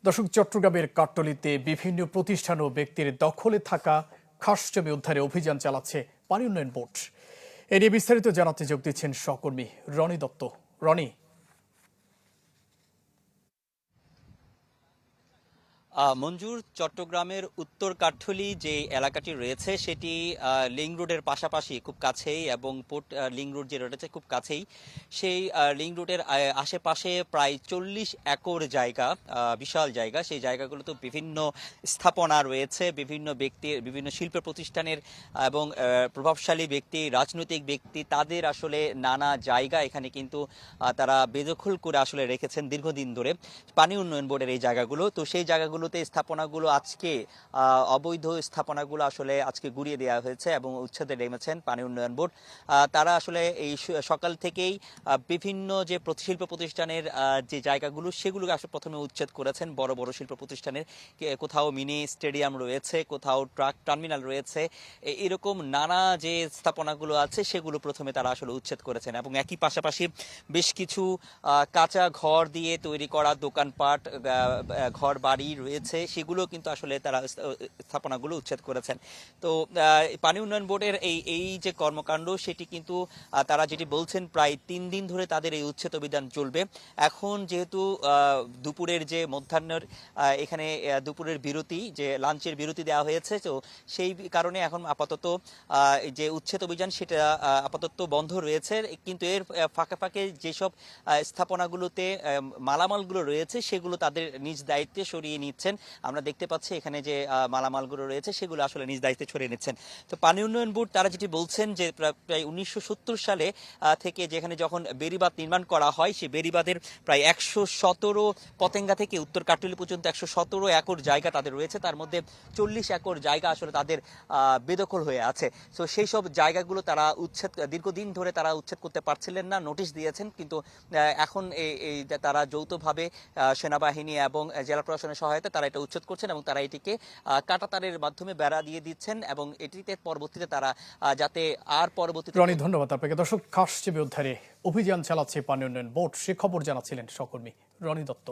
দর্শক, চট্টগ্রামের কাট্টলীতে বিভিন্ন প্রতিষ্ঠান ও ব্যক্তির দখলে থাকা খাস জমি উদ্ধারে অভিযান চালাচ্ছে পানি উন্নয়ন বোর্ড। এ নিয়ে বিস্তারিত জানাতে যোগ দিচ্ছেন সহকর্মী রনি দত্ত। রনি, মঞ্জুর, চট্টগ্রামের উত্তর কাঠ্যলি যে এলাকাটি রয়েছে সেটি লিং রোডের পাশাপাশি খুব কাছেই এবং পোর্ট লিং রোড যে রয়েছে খুব কাছেই। সেই লিং রোডের আশেপাশে প্রায় 40 একর জায়গা, বিশাল জায়গা। সেই জায়গাগুলোতে বিভিন্ন স্থাপনা রয়েছে, বিভিন্ন ব্যক্তির, বিভিন্ন শিল্প প্রতিষ্ঠানের এবং প্রভাবশালী ব্যক্তি, রাজনৈতিক ব্যক্তি, তাদের আসলে নানা জায়গা এখানে কিন্তু তারা বেদখল করে আসলে রেখেছেন দীর্ঘদিন ধরে পানি উন্নয়ন বোর্ডের এই জায়গাগুলো। তো সেই জায়গাগুলোতে স্থাপনাগুলো আজকে অবৈধ স্থাপনাগুলো আসলে আজকে গুড়িয়ে দেওয়া হয়েছে এবং উচ্ছেদে নেমেছেন পানি উন্নয়ন বোর্ড। তারা আসলে এই সকাল থেকেই বিভিন্ন যে শিল্প প্রতিষ্ঠানের যে জায়গাগুলো সেগুলোকে আসলে প্রথমে উচ্ছেদ করেছেন। বড় বড় শিল্প প্রতিষ্ঠানের কোথাও মিনি স্টেডিয়াম রয়েছে, কোথাও ট্রাক টার্মিনাল রয়েছে, এরকম নানা যে স্থাপনাগুলো আছে সেগুলো প্রথমে তারা আসলে উচ্ছেদ করেছেন এবং একই পাশাপাশি বেশ কিছু কাঁচা ঘর দিয়ে তৈরি করা দোকানপাট, ঘর বাড়ি রয়েছে, সেগুলো কিন্তু আসলে তারা স্থাপনাগুলো উচ্ছেদ করেছেন। তো পানি উন্নয়ন বোর্ডের এই যে কর্মকাণ্ড সেটি কিন্তু তারা যেটি বলছেন প্রায় 3 দিন ধরে তাদের এই উচ্ছেদ অভিযান চলবে। এখন যেহেতু দুপুরের যে মধ্যাহ্নের এখানে দুপুরের বিরতি, যে লাঞ্চের বিরতি দেওয়া হয়েছে, তো সেই কারণে এখন আপাতত যে উচ্ছেদ অভিযান সেটা আপাতত বন্ধ রয়েছে। কিন্তু এর ফাঁকে ফাঁকে যেসব স্থাপনাগুলোতে মালামালগুলো রয়েছে সেগুলো তাদের নিজ দায়িত্বে সরিয়ে নিচ্ছেন। আমরা দেখতে পাচ্ছি এখানে যে মালামালগুলো রয়েছে সেগুলো আসলে নিজ দায়িত্বে সরিয়ে নিচ্ছেন। তো পানি উন্নয়ন বোর্ড তারা যেটি বলছেন যে প্রায় 1970 সালে থেকে যেখানে যখন বেড়িবাঁধ নির্মাণ করা হয়, সেই বেড়িবাঁধের প্রায় 117 পতেঙ্গা থেকে উত্তর কাট্টলী পর্যন্ত 117 একর জায়গা তাদের রয়েছে। তার মধ্যে 40 একর জায়গা আসলে তাদের বেদখল হয়ে আছে। তো সেই সব জায়গাগুলো তারা দীর্ঘদিন ধরে তারা উচ্ছেদ করতে পারছিলেন না, নোটিশ দিয়েছেন। কিন্তু এখন এই তারা যৌথভাবে সেনাবাহিনী এবং জেলা প্রশাসনের সহায়তা তারা এটা উচ্ছেদ করছেন এবং তারা এটিকে কাঁটাতারের মাধ্যমে বেড়া দিয়ে দিচ্ছেন এবং এটিতে পরবর্তীতে তারা যাতে আর পরবর্তীতে। রনি, ধন্যবাদ আপনাকে। দর্শক, খাস জমি উদ্ধারে অভিযান চালাচ্ছে পানি উন্নয়ন বোর্ড, সে খবর জানাচ্ছিলেন সহকর্মী রনি দত্ত।